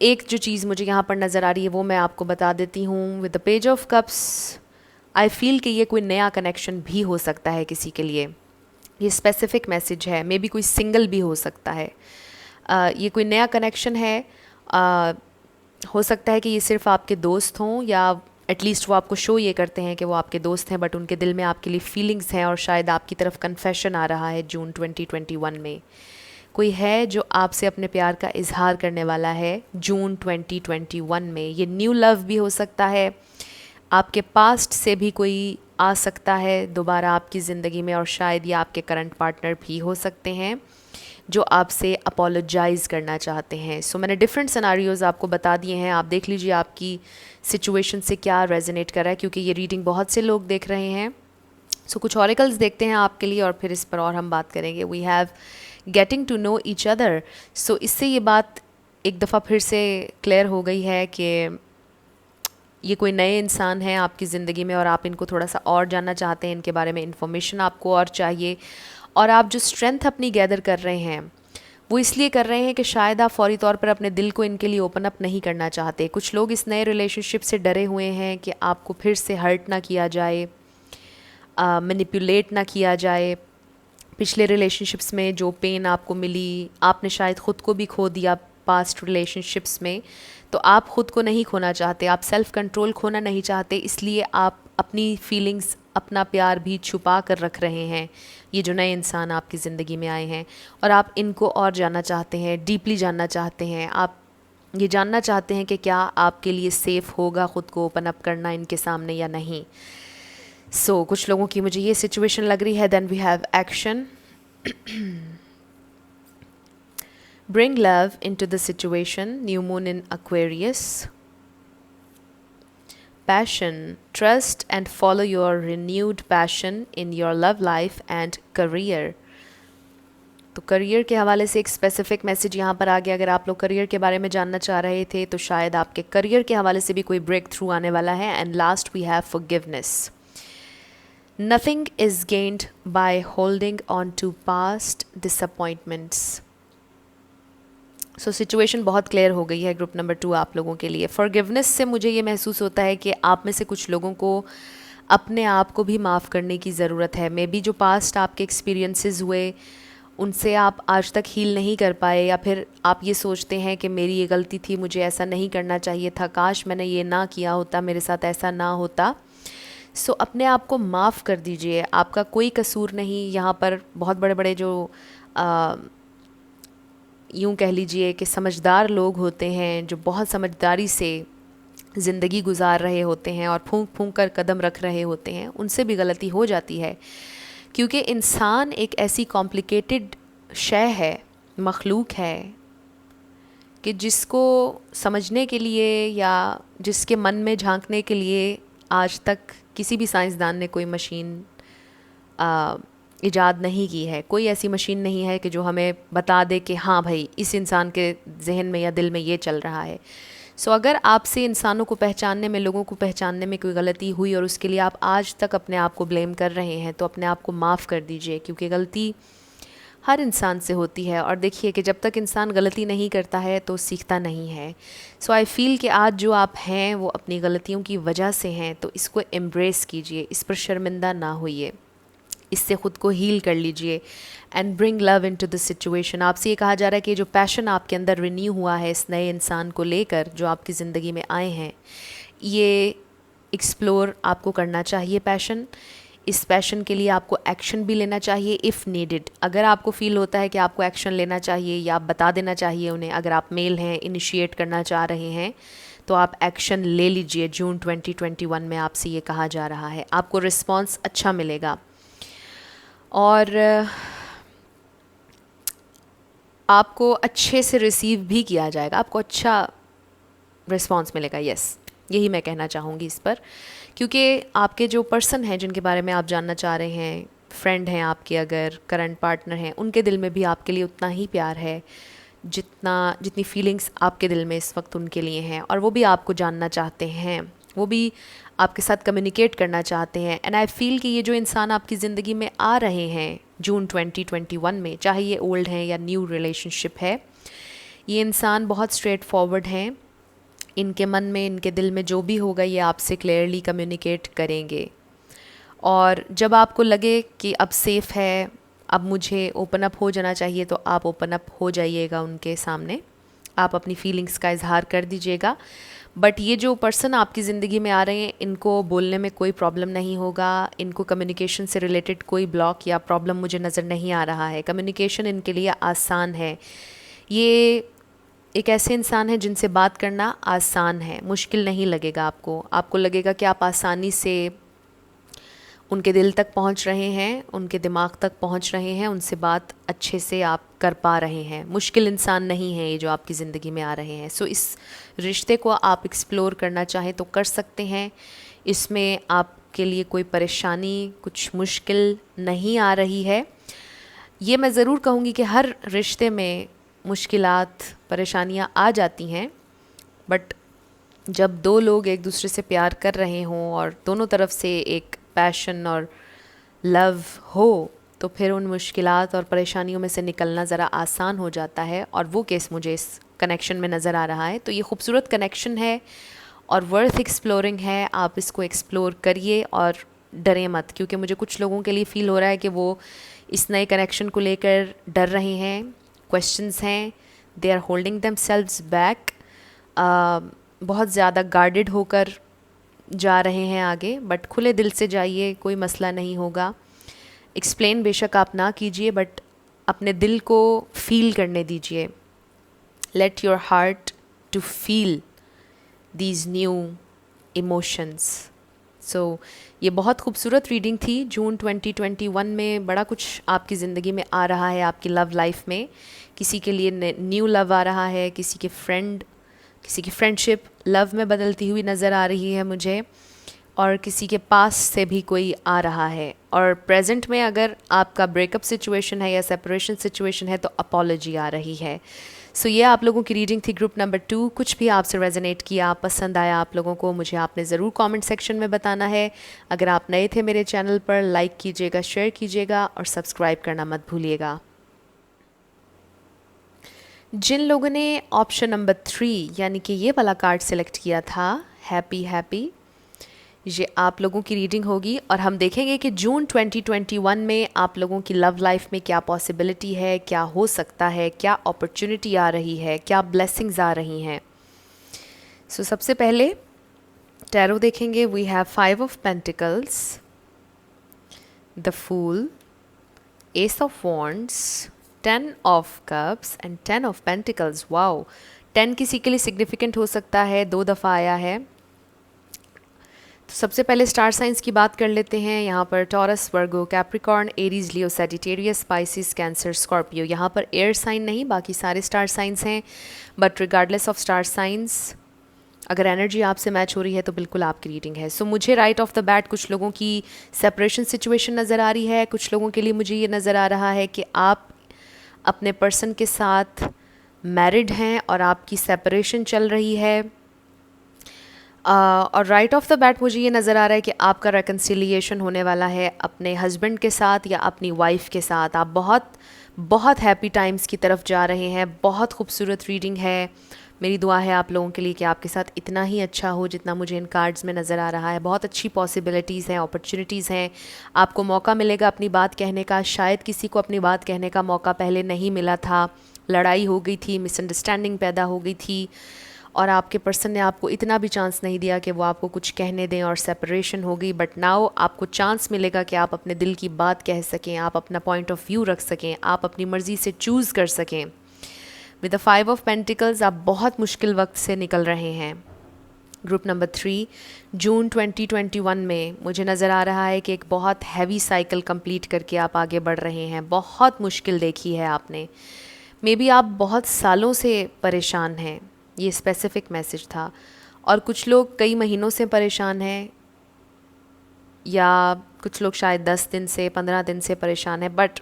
एक जो चीज़ मुझे यहाँ पर नज़र आ रही है वो मैं आपको बता देती हूँ। With the page of cups I feel कि ये कोई नया कनेक्शन भी हो सकता है किसी के लिए। ये स्पेसिफिक मैसेज है, मे बी कोई सिंगल भी हो सकता है। ये कोई नया कनेक्शन है। हो सकता है कि ये सिर्फ आपके दोस्त हों, या एटलीस्ट वो आपको शो ये करते हैं कि वो आपके दोस्त हैं, बट उनके दिल में आपके लिए फीलिंग्स हैं और शायद आपकी तरफ कन्फेशन आ रहा है जून 2021 में। कोई है जो आपसे अपने प्यार का इजहार करने वाला है जून 2021 में। ये न्यू लव भी हो सकता है, आपके पास्ट से भी कोई आ सकता है दोबारा आपकी ज़िंदगी में, और शायद ये आपके करंट पार्टनर भी हो सकते हैं जो आपसे अपोलोजाइज़ करना चाहते हैं। सो मैंने डिफरेंट सिनारियोज़ आपको बता दिए हैं, आप देख लीजिए आपकी सिचुएशन से क्या रेजोनेट कर रहा है, क्योंकि ये रीडिंग बहुत से लोग देख रहे हैं। सो कुछ ऑरेकल्स देखते हैं आपके लिए और फिर इस पर और हम बात करेंगे। We have getting to know each other. So इससे ये बात एक दफ़ा फिर से क्लियर हो गई है कि ये कोई नए इंसान हैं आपकी ज़िंदगी में और आप इनको थोड़ा सा और जानना चाहते हैं, इनके बारे में इंफॉर्मेशन आपको और चाहिए। और आप जो स्ट्रेंथ अपनी गैदर कर रहे हैं वो इसलिए कर रहे हैं कि शायद आप फौरी तौर पर अपने दिल को इनके लिए ओपन अप नहीं करना चाहते। कुछ लोग इस नए रिलेशनशिप से डरे हुए हैं कि आपको फिर से हर्ट ना किया जाए, मैनिपुलेट ना किया जाए। पिछले रिलेशनशिप्स में जो पेन आपको मिली, आपने शायद ख़ुद को भी खो दिया पास्ट रिलेशनशिप्स में, तो आप ख़ुद को नहीं खोना चाहते, आप सेल्फ़ कंट्रोल खोना नहीं चाहते, इसलिए आप अपनी फीलिंग्स, अपना प्यार भी छुपा कर रख रहे हैं। ये जो नए इंसान आपकी ज़िंदगी में आए हैं और आप इनको और जानना चाहते हैं, डीपली जानना चाहते हैं। आप ये जानना चाहते हैं कि क्या आपके लिए सेफ़ होगा ख़ुद को ओपन अप करना इनके सामने या नहीं। सो कुछ लोगों की मुझे ये सिचुएशन लग रही है। Then we have action. Bring love into the situation, new moon in Aquarius. Passion, trust and follow your renewed passion in your love life and career. तो करियर के हवाले से एक स्पेसिफिक मैसेज यहाँ पर आ गया। अगर आप लोग करियर के बारे में जानना चाह रहे थे तो शायद आपके करियर के हवाले से भी कोई ब्रेक थ्रू आने वाला है। And last we have forgiveness. Nothing is gained by holding on to past disappointments. So situation बहुत क्लियर हो गई है ग्रुप नंबर 2 आप लोगों के लिए। फॉरगिवनेस से मुझे ये महसूस होता है कि आप में से कुछ लोगों को अपने आप को भी माफ़ करने की ज़रूरत है। मे बी जो पास्ट आपके एक्सपीरियंसेस हुए उनसे आप आज तक हील नहीं कर पाए, या फिर आप ये सोचते हैं कि मेरी ये गलती थी, मुझे ऐसा नहीं करना चाहिए था, काश मैंने ये ना किया होता, मेरे साथ ऐसा ना होता। सो अपने आप को माफ़ कर दीजिए, आपका कोई कसूर नहीं। यहाँ पर बहुत बड़े बड़े जो यूँ कह लीजिए कि समझदार लोग होते हैं, जो बहुत समझदारी से ज़िंदगी गुजार रहे होते हैं और फूंक फूंक कर कदम रख रहे होते हैं, उनसे भी गलती हो जाती है। क्योंकि इंसान एक ऐसी कॉम्प्लिकेटेड शय है, मखलूक है, कि जिसको समझने के लिए या जिसके मन में झांकने के लिए आज तक किसी भी साइंसदान ने कोई मशीन इजाद नहीं की है। कोई ऐसी मशीन नहीं है कि जो हमें बता दे कि हाँ भाई इस इंसान के जहन में या दिल में ये चल रहा है। सो अगर आपसे इंसानों को पहचानने में, लोगों को पहचानने में कोई गलती हुई और उसके लिए आप आज तक अपने आप को ब्लेम कर रहे हैं, तो अपने आप को माफ़ कर दीजिए, क्योंकि गलती हर इंसान से होती है। और देखिए कि जब तक इंसान गलती नहीं करता है तो सीखता नहीं है। सो आई फील कि आज जो आप हैं वो अपनी गलतियों की वजह से हैं, तो इसको एम्ब्रेस कीजिए, इस पर शर्मिंदा ना होइए, इससे ख़ुद को हील कर लीजिए and bring love into the situation. आपसे ये कहा जा रहा है कि जो पैशन आपके अंदर रिन्यू हुआ है इस नए इंसान को लेकर जो आपकी ज़िंदगी में आए हैं, ये एक्सप्लोर आपको करना चाहिए पैशन। इस पैशन के लिए आपको एक्शन भी लेना चाहिए इफ़ नीडेड। अगर आपको फ़ील होता है कि आपको एक्शन लेना चाहिए या आप बता देना चाहिए उन्हें, अगर आप मेल हैं, इनिशिएट करना चाह रहे हैं, तो आप एक्शन ले लीजिए। जून 2021 में आपसे ये कहा जा रहा है, आपको रिस्पॉन्स अच्छा मिलेगा और आपको अच्छे से रिसीव भी किया जाएगा, आपको अच्छा रिस्पॉन्स मिलेगा। यस, यही मैं कहना चाहूँगी इस पर, क्योंकि आपके जो पर्सन हैं जिनके बारे में आप जानना चाह रहे हैं, फ्रेंड हैं आपके, अगर करंट पार्टनर हैं, उनके दिल में भी आपके लिए उतना ही प्यार है जितनी फीलिंग्स आपके दिल में इस वक्त उनके लिए हैं, और वो भी आपको जानना चाहते हैं, वो भी आपके साथ कम्युनिकेट करना चाहते हैं। एंड आई फील कि ये जो इंसान आपकी ज़िंदगी में आ रहे हैं जून 2021 में, चाहे ये ओल्ड हैं या न्यू रिलेशनशिप है, ये इंसान बहुत स्ट्रेट फॉरवर्ड हैं। इनके मन में, इनके दिल में जो भी होगा ये आपसे क्लियरली कम्युनिकेट करेंगे। और जब आपको लगे कि अब सेफ़ है, अब मुझे ओपन अप हो जाना चाहिए, तो आप ओपन अप हो जाइएगा उनके सामने, आप अपनी फीलिंग्स का इजहार कर दीजिएगा। बट ये जो पर्सन आपकी ज़िंदगी में आ रहे हैं, इनको बोलने में कोई प्रॉब्लम नहीं होगा, इनको कम्युनिकेशन से रिलेटेड कोई ब्लॉक या प्रॉब्लम मुझे नज़र नहीं आ रहा है। कम्युनिकेशन इनके लिए आसान है। ये एक ऐसे इंसान है जिनसे बात करना आसान है, मुश्किल नहीं लगेगा आपको लगेगा कि आप आसानी से उनके दिल तक पहुंच रहे हैं, उनके दिमाग तक पहुंच रहे हैं, उनसे बात अच्छे से आप कर पा रहे हैं। मुश्किल इंसान नहीं है ये जो आपकी ज़िंदगी में आ रहे हैं। सो इस रिश्ते को आप एक्सप्लोर करना चाहें तो कर सकते हैं। इसमें आपके लिए कोई परेशानी, कुछ मुश्किल नहीं आ रही है। ये मैं ज़रूर कहूँगी कि हर रिश्ते में मुश्किलात, परेशानियाँ आ जाती हैं, बट जब दो लोग एक दूसरे से प्यार कर रहे हों और दोनों तरफ से एक पैशन और लव हो, तो फिर उन मुश्किलात और परेशानियों में से निकलना ज़रा आसान हो जाता है। और वो केस मुझे इस कनेक्शन में नज़र आ रहा है। तो ये खूबसूरत कनेक्शन है और वर्थ एक्सप्लोरिंग है। आप इसको एक्सप्लोर करिए और डरें मत, क्योंकि मुझे कुछ लोगों के लिए फ़ील हो रहा है कि वो इस नए कनेक्शन को लेकर डर रहे हैं, क्वेश्चंस हैं, they are holding themselves back, बहुत ज़्यादा गार्डेड होकर जा रहे हैं आगे। बट खुले दिल से जाइए, कोई मसला नहीं होगा। एक्सप्लेन बेशक आप ना कीजिए, बट अपने दिल को फील करने दीजिए। Let your heart to feel these new emotions. So ये बहुत खूबसूरत रीडिंग थी। जून 2021 में बड़ा कुछ आपकी ज़िंदगी में आ रहा है, आपकी लव लाइफ में। किसी के लिए न्यू लव आ रहा है, किसी की फ्रेंडशिप लव में बदलती हुई नज़र आ रही है मुझे, और किसी के पास से भी कोई आ रहा है। और प्रेजेंट में अगर आपका ब्रेकअप सिचुएशन है या सेपरेशन सिचुएशन है तो अपॉलॉजी आ रही है। सो ये आप लोगों की रीडिंग थी ग्रुप नंबर 2। कुछ भी आपसे रेजोनेट किया, पसंद आया आप लोगों को, मुझे आपने ज़रूर कमेंट सेक्शन में बताना है। अगर आप नए थे मेरे चैनल पर, लाइक कीजिएगा, शेयर कीजिएगा और सब्सक्राइब करना मत भूलिएगा। जिन लोगों ने ऑप्शन नंबर 3 यानी कि ये वाला कार्ड सेलेक्ट किया था, हैप्पी, ये आप लोगों की रीडिंग होगी और हम देखेंगे कि जून 2021 में आप लोगों की लव लाइफ में क्या पॉसिबिलिटी है, क्या हो सकता है, क्या अपॉर्चुनिटी आ रही है, क्या ब्लेसिंग्स आ रही हैं। सो सबसे पहले टैरो देखेंगे। We have 5 of pentacles, the fool, ace of wands, 10 of cups and 10 of pentacles. Wow, 10 किसी के लिए सिग्निफिकेंट हो सकता है, 2 दफ़ा आया है। तो सबसे पहले स्टार साइंस की बात कर लेते हैं। यहाँ पर taurus, Virgo, Capricorn, Aries, Leo, Sagittarius, Pisces, Cancer, Scorpio. यहाँ पर एयर साइन नहीं, बाकी सारे स्टार साइंस हैं। But regardless of star signs, अगर एनर्जी आपसे मैच हो रही है तो बिल्कुल आपकी रीडिंग है। सो मुझे राइट ऑफ द बैट कुछ लोगों की सेपरेशन सिचुएशन नज़र आ रही है। कुछ लोगों के लिए मुझे ये नज़र आ रहा है कि आप अपने पर्सन के साथ मैरिड हैं और आपकी सेपरेशन चल रही है। और राइट ऑफ द बैट मुझे ये नज़र आ रहा है कि आपका रेकन्सिलिएशन होने वाला है अपने हस्बैंड के साथ या अपनी वाइफ के साथ। आप बहुत बहुत हैप्पी टाइम्स की तरफ जा रहे हैं। बहुत खूबसूरत रीडिंग है। मेरी दुआ है आप लोगों के लिए कि आपके साथ इतना ही अच्छा हो जितना मुझे इन कार्ड्स में नज़र आ रहा है। बहुत अच्छी पॉसिबिलिटीज़ हैं, अपॉर्चुनिटीज़ हैं। आपको मौका मिलेगा अपनी बात कहने का। शायद किसी को अपनी बात कहने का मौका पहले नहीं मिला था, लड़ाई हो गई थी, मिसअंडरस्टैंडिंग पैदा हो गई थी और आपके पर्सन ने आपको इतना भी चांस नहीं दिया कि वो आपको कुछ कहने दें और सेपरेशन हो गई। बट नाउ आपको चांस मिलेगा कि आप अपने दिल की बात कह सकें, आप अपना पॉइंट ऑफ व्यू रख सकें, आप अपनी मर्ज़ी से चूज़ कर सकें। विद द 5 ऑफ पेंटिकल्स आप बहुत मुश्किल वक्त से निकल रहे हैं। ग्रुप नंबर 3, जून 2021 में मुझे नज़र आ रहा है कि एक बहुत हैवी साइकिल कंप्लीट करके आप आगे बढ़ रहे हैं। बहुत मुश्किल देखी है आपने। मे बी आप बहुत सालों से परेशान हैं, ये स्पेसिफिक मैसेज था। और कुछ लोग कई महीनों से परेशान हैं या कुछ लोग शायद 10 दिन से 15 दिन से परेशान हैं। But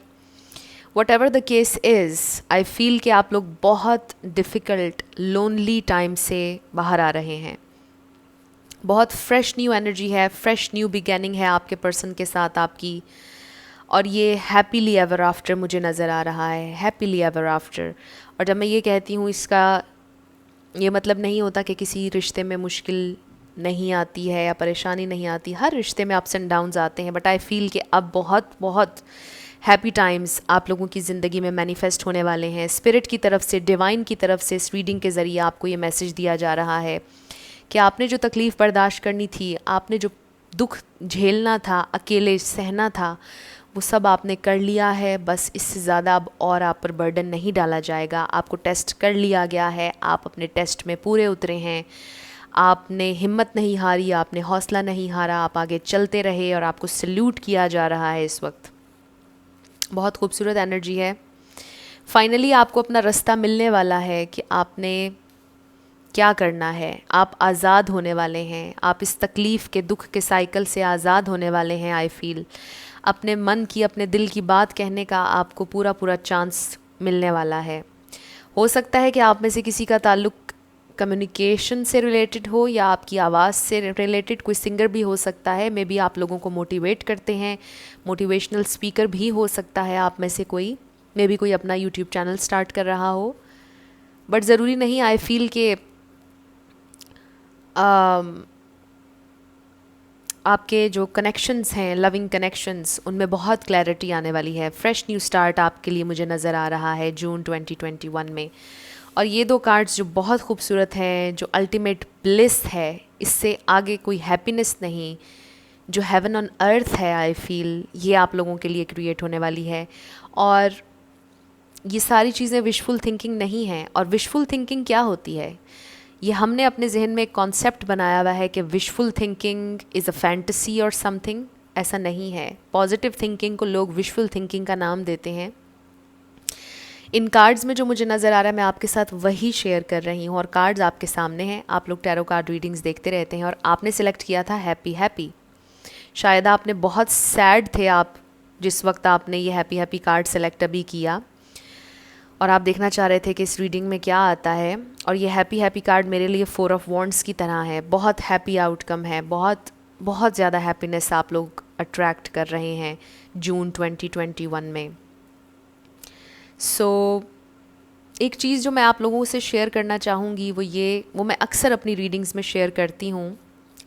what ever the case is, I feel कि आप लोग बहुत डिफ़िकल्ट लोनली टाइम से बाहर आ रहे हैं। बहुत फ्रेश न्यू एनर्जी है, फ्रेश न्यू बिगैनिंग है आपके पर्सन के साथ आपकी। और ये हैप्पीली एवर आफ्टर मुझे नज़र आ रहा है, हैप्पीली एवर आफ्टर। और जब मैं ये कहती हूँ, इसका ये मतलब नहीं होता कि किसी रिश्ते में मुश्किल नहीं आती है या परेशानी नहीं आती। हर रिश्ते में अप्स एंड डाउन्स आते हैं। बट आई फील कि अब बहुत बहुत हैप्पी टाइम्स आप लोगों की ज़िंदगी में मैनिफेस्ट होने वाले हैं। स्पिरिट की तरफ से, डिवाइन की तरफ से इस रीडिंग के ज़रिए आपको ये मैसेज दिया जा रहा है कि आपने जो तकलीफ़ बर्दाश्त करनी थी, आपने जो दुख झेलना था, अकेले सहना था, वो सब आपने कर लिया है। बस इससे ज़्यादा अब और आप पर बर्डन नहीं डाला जाएगा। आपको टेस्ट कर लिया गया है, आप अपने टेस्ट में पूरे उतरे हैं। आपने हिम्मत नहीं हारी, आपने हौसला नहीं हारा, आप आगे चलते रहे और आपको सल्यूट किया जा रहा है इस वक्त। बहुत खूबसूरत एनर्जी है। फाइनली आपको अपना रास्ता मिलने वाला है कि आपने क्या करना है। आप आज़ाद होने वाले हैं। आप इस तकलीफ़ के, दुख के साइकिल से आज़ाद होने वाले हैं। आई फील अपने मन की, अपने दिल की बात कहने का आपको पूरा पूरा चांस मिलने वाला है। हो सकता है कि आप में से किसी का ताल्लुक़ कम्युनिकेशन से रिलेटेड हो या आपकी आवाज़ से रिलेटेड, कोई सिंगर भी हो सकता है। मे बी आप लोगों को मोटिवेट करते हैं, मोटिवेशनल स्पीकर भी हो सकता है आप में से कोई। मे बी कोई अपना यूट्यूब चैनल स्टार्ट कर रहा हो। बट ज़रूरी नहीं। आई फील के आपके जो कनेक्शंस हैं, लविंग कनेक्शंस, उनमें बहुत क्लैरिटी आने वाली है। फ्रेश न्यू स्टार्ट आपके लिए मुझे नज़र आ रहा है जून 2021 में। और ये दो कार्ड्स जो बहुत खूबसूरत हैं, जो अल्टीमेट ब्लिस है, इससे आगे कोई हैप्पीनेस नहीं, जो हेवन ऑन अर्थ है, आई फील ये आप लोगों के लिए क्रिएट होने वाली है। और ये सारी चीज़ें विशफुल थिंकिंग नहीं हैं। और विशफुल थिंकिंग क्या होती है? ये हमने अपने जहन में एक कॉन्सेप्ट बनाया हुआ है कि wishful thinking is a fantasy और समथिंग। ऐसा नहीं है। पॉजिटिव थिंकिंग को लोग विशफुल थिंकिंग का नाम देते हैं। इन कार्ड्स में जो मुझे नज़र आ रहा है, मैं आपके साथ वही शेयर कर रही हूँ। और कार्ड्स आपके सामने हैं। आप लोग टैरो कार्ड रीडिंग्स देखते रहते हैं और आपने सेलेक्ट किया था हैप्पी हैप्पी। शायद आपने बहुत सैड थे आप जिस वक्त आपने ये हैप्पी हैप्पी कार्ड सेलेक्ट अभी किया, और आप देखना चाह रहे थे कि इस रीडिंग में क्या आता है। और ये हैप्पी हैप्पी कार्ड मेरे लिए 4 ऑफ वॉन्ड्स की तरह है। बहुत हैप्पी आउटकम है। बहुत बहुत ज़्यादा हैप्पीनेस आप लोग अट्रैक्ट कर रहे हैं जून 2021 में। एक चीज़ जो मैं आप लोगों से शेयर करना चाहूँगी वो मैं अक्सर अपनी रीडिंग्स में शेयर करती हूँ।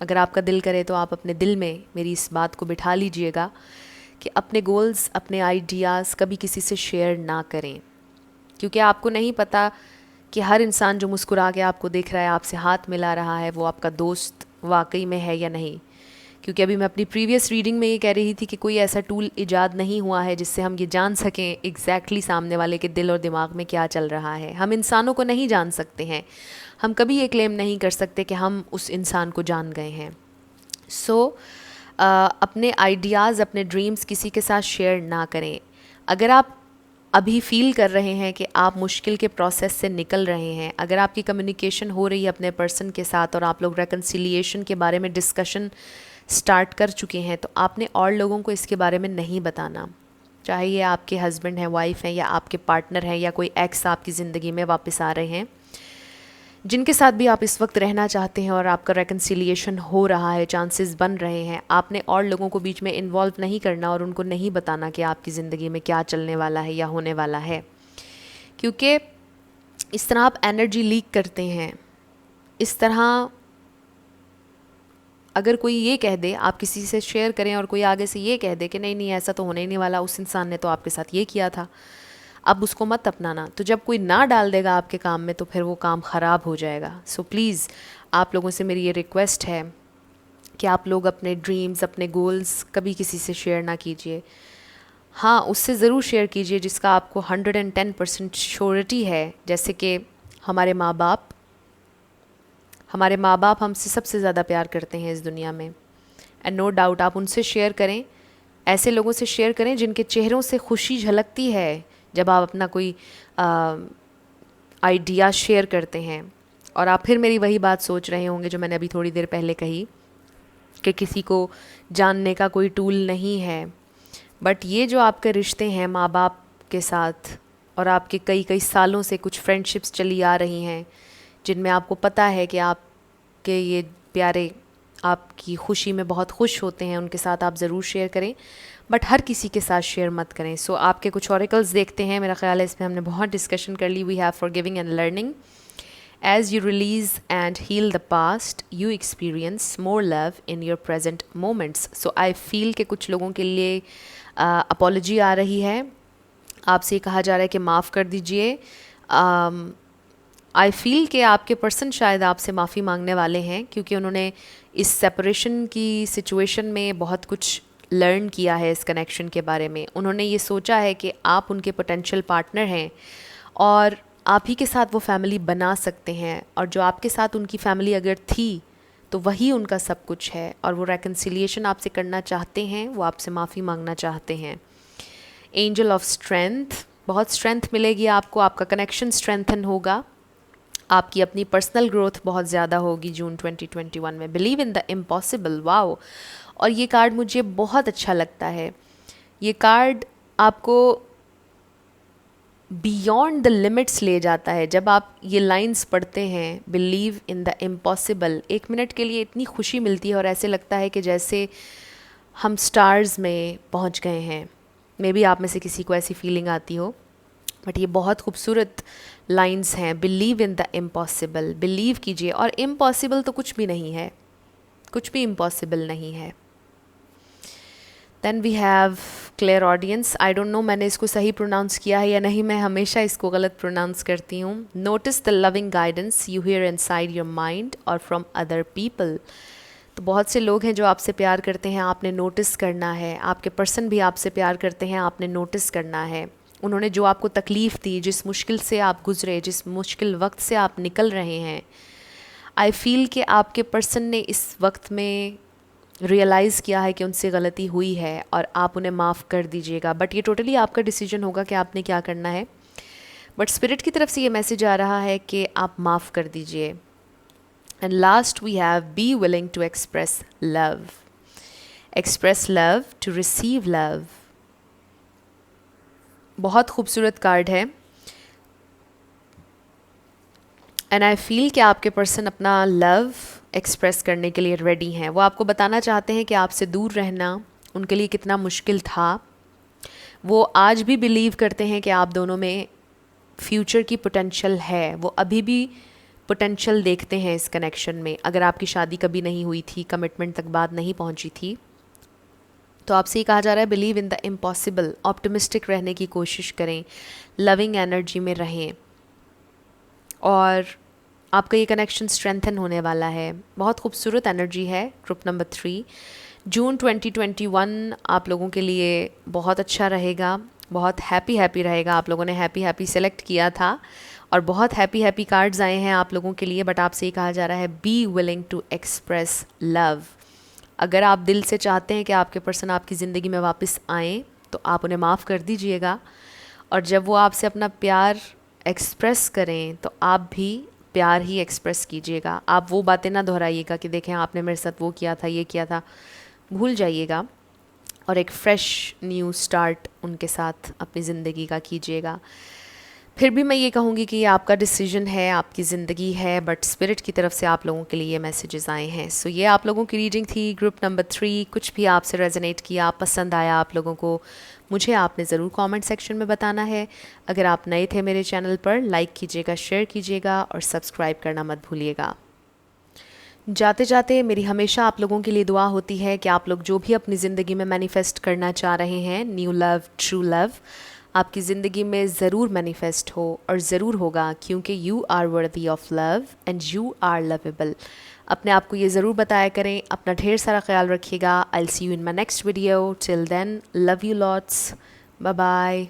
अगर आपका दिल करे तो आप अपने दिल में मेरी इस बात को बिठा लीजिएगा कि अपने गोल्स, अपने आइडियाज़ कभी किसी से शेयर ना करें। क्योंकि आपको नहीं पता कि हर इंसान जो मुस्कुरा के आपको देख रहा है, आपसे हाथ मिला रहा है, वो आपका दोस्त वाकई में है या नहीं। क्योंकि अभी मैं अपनी प्रीवियस रीडिंग में ये कह रही थी कि कोई ऐसा टूल इजाद नहीं हुआ है जिससे हम ये जान सकें एग्जैक्टली सामने वाले के दिल और दिमाग में क्या चल रहा है। हम इंसानों को नहीं जान सकते हैं। हम कभी ये क्लेम नहीं कर सकते कि हम उस इंसान को जान गए हैं। अपने आइडियाज़, अपने ड्रीम्स किसी के साथ शेयर ना करें। अगर आप अभी फील कर रहे हैं कि आप मुश्किल के प्रोसेस से निकल रहे हैं, अगर आपकी कम्युनिकेशन हो रही है अपने पर्सन के साथ और आप लोग रेकन्सिलिएशन के बारे में डिस्कशन स्टार्ट कर चुके हैं, तो आपने और लोगों को इसके बारे में नहीं बताना। चाहे ये आपके हस्बैंड हैं, वाइफ हैं, या आपके पार्टनर हैं, या कोई एक्स आपकी ज़िंदगी में वापस आ रहे हैं। जिनके साथ भी आप इस वक्त रहना चाहते हैं और आपका रेकन्सिलिएशन हो रहा है, चांसेस बन रहे हैं, आपने और लोगों को बीच में इन्वॉल्व नहीं करना और उनको नहीं बताना कि आपकी ज़िंदगी में क्या चलने वाला है या होने वाला है, क्योंकि इस तरह आप एनर्जी लीक करते हैं। इस तरह अगर कोई ये कह दे, आप किसी से शेयर करें और कोई आगे से ये कह दे कि नहीं नहीं ऐसा तो होने ही नहीं वाला, उस इंसान ने तो आपके साथ ये किया था, अब उसको मत अपनाना। तो जब कोई ना डाल देगा आपके काम में तो फिर वो काम ख़राब हो जाएगा। सो प्लीज़ आप लोगों से मेरी ये रिक्वेस्ट है कि आप लोग अपने ड्रीम्स, अपने गोल्स कभी किसी से शेयर ना कीजिए। हाँ, उससे ज़रूर शेयर कीजिए जिसका आपको 110% श्योरिटी है, जैसे कि हमारे माँ बाप। हमारे माँ बाप हमसे सबसे ज़्यादा प्यार करते हैं इस दुनिया में, एंड नो डाउट आप उनसे शेयर करें, ऐसे लोगों से शेयर करें जिनके चेहरों से खुशी झलकती है जब आप अपना कोई आइडिया शेयर करते हैं। और आप फिर मेरी वही बात सोच रहे होंगे जो मैंने अभी थोड़ी देर पहले कही कि किसी को जानने का कोई टूल नहीं है, बट ये जो आपके रिश्ते हैं माँ बाप के साथ और आपके कई कई सालों से कुछ फ्रेंडशिप्स चली आ रही हैं जिनमें आपको पता है कि आपके ये प्यारे आपकी खुशी में बहुत खुश होते हैं, उनके साथ आप ज़रूर शेयर करें, बट हर किसी के साथ शेयर मत करें। सो आपके कुछ ऑरिकल्स देखते हैं। मेरा ख्याल है इसमें हमने बहुत डिस्कशन कर ली। We have forgiving and learning. As you release and heal the past, you experience more love in your present moments. So I feel कि कुछ लोगों के लिए अपॉलॉजी आ रही है, आपसे कहा जा रहा है कि माफ़ कर दीजिए। आई फील कि आपके पर्सन शायद आपसे माफ़ी मांगने वाले हैं क्योंकि उन्होंने इस सेपरेशन की सिचुएशन में बहुत कुछ लर्न किया है इस कनेक्शन के बारे में। उन्होंने ये सोचा है कि आप उनके पोटेंशियल पार्टनर हैं और आप ही के साथ वो फैमिली बना सकते हैं, और जो आपके साथ उनकी फैमिली अगर थी तो वही उनका सब कुछ है, और वो रेकन्सिलिएशन आपसे करना चाहते हैं, वो आपसे माफ़ी मांगना चाहते हैं। एंजल ऑफ स्ट्रेंथ, बहुत स्ट्रेंथ मिलेगी आपको, आपका कनेक्शन स्ट्रेंथन होगा, आपकी अपनी पर्सनल ग्रोथ बहुत ज़्यादा होगी जून 2021 में। Believe in the impossible, wow. और ये कार्ड मुझे बहुत अच्छा लगता है। ये कार्ड आपको बियॉन्ड द लिमिट्स ले जाता है। जब आप ये लाइंस पढ़ते हैं, believe in the impossible, 1 minute के लिए इतनी खुशी मिलती है और ऐसे लगता है कि जैसे हम स्टार्स में पहुंच गए हैं। मे बी आप में से किसी को ऐसी फीलिंग आती हो, बट ये बहुत खूबसूरत लाइंस हैं। Believe in the impossible, believe कीजिए, और इम्पॉसिबल तो कुछ भी नहीं है, कुछ भी इम्पॉसिबल नहीं है। Then we have clear audience. I don't know मैंने इसको सही प्रोनाउंस किया है या नहीं, मैं हमेशा इसको गलत प्रोनाउंस करती हूँ। Notice the loving guidance you here inside your mind और फ्रॉम अदर पीपल। तो बहुत से लोग हैं जो आपसे प्यार करते हैं, आपने नोटिस करना है। आपके पर्सन भी आपसे प्यार करते हैं, आपने नोटिस करना है। उन्होंने जो आपको तकलीफ़ दी, जिस मुश्किल से आप गुज़रे, जिस मुश्किल वक्त से आप निकल रहे हैं, आई फील कि आपके पर्सन ने इस वक्त में रियलाइज़ किया है कि उनसे गलती हुई है और आप उन्हें माफ़ कर दीजिएगा। बट ये टोटली आपका डिसीजन होगा कि आपने क्या करना है। बट स्पिरिट की तरफ से ये मैसेज आ रहा है कि आप माफ़ कर दीजिए। And last we have be willing to express love, express love to receive love. बहुत खूबसूरत कार्ड है। एंड आई फील कि आपके पर्सन अपना लव एक्सप्रेस करने के लिए रेडी हैं। वो आपको बताना चाहते हैं कि आपसे दूर रहना उनके लिए कितना मुश्किल था। वो आज भी बिलीव करते हैं कि आप दोनों में फ्यूचर की पोटेंशियल है। वो अभी भी पोटेंशियल देखते हैं इस कनेक्शन में। अगर आपकी शादी कभी नहीं हुई थी, कमिटमेंट तक बात नहीं पहुंची थी, तो आपसे ये कहा जा रहा है believe in the impossible, optimistic रहने की कोशिश करें, लविंग एनर्जी में रहें, और आपका ये कनेक्शन स्ट्रेंथन होने वाला है। बहुत खूबसूरत एनर्जी है। ग्रुप नंबर 3, जून 2021 आप लोगों के लिए बहुत अच्छा रहेगा, बहुत हैप्पी रहेगा। आप लोगों ने हैप्पी सेलेक्ट किया था और बहुत हैप्पी कार्ड्स आए हैं आप लोगों के लिए। बट आपसे ये कहा जा रहा है be willing to express love. अगर आप दिल से चाहते हैं कि आपके पर्सन आपकी ज़िंदगी में वापस आएँ तो आप उन्हें माफ़ कर दीजिएगा, और जब वो आपसे अपना प्यार एक्सप्रेस करें तो आप भी प्यार ही एक्सप्रेस कीजिएगा। आप वो बातें ना दोहराइएगा कि देखें आपने मेरे साथ वो किया था, ये किया था, भूल जाइएगा और एक फ़्रेश न्यू स्टार्ट उनके साथ अपनी ज़िंदगी का कीजिएगा। फिर भी मैं ये कहूँगी कि ये आपका डिसीजन है, आपकी ज़िंदगी है, बट स्पिरिट की तरफ से आप लोगों के लिए ये मैसेजेस आए हैं। सो ये आप लोगों की रीडिंग थी, ग्रुप नंबर 3। कुछ भी आपसे रेजोनेट किया, पसंद आया आप लोगों को, मुझे आपने ज़रूर कमेंट सेक्शन में बताना है। अगर आप नए थे मेरे चैनल पर, लाइक कीजिएगा, शेयर कीजिएगा और सब्सक्राइब करना मत भूलिएगा। जाते जाते मेरी हमेशा आप लोगों के लिए दुआ होती है कि आप लोग जो भी अपनी ज़िंदगी में मैनिफेस्ट करना चाह रहे हैं, न्यू लव, ट्रू लव, आपकी ज़िंदगी में ज़रूर मैनिफेस्ट हो और ज़रूर होगा, क्योंकि you are worthy of love and you are lovable. अपने आप को ये ज़रूर बताया करें। अपना ढेर सारा ख्याल रखिएगा। I will see you in my next video. Till then, love you lots. Bye bye.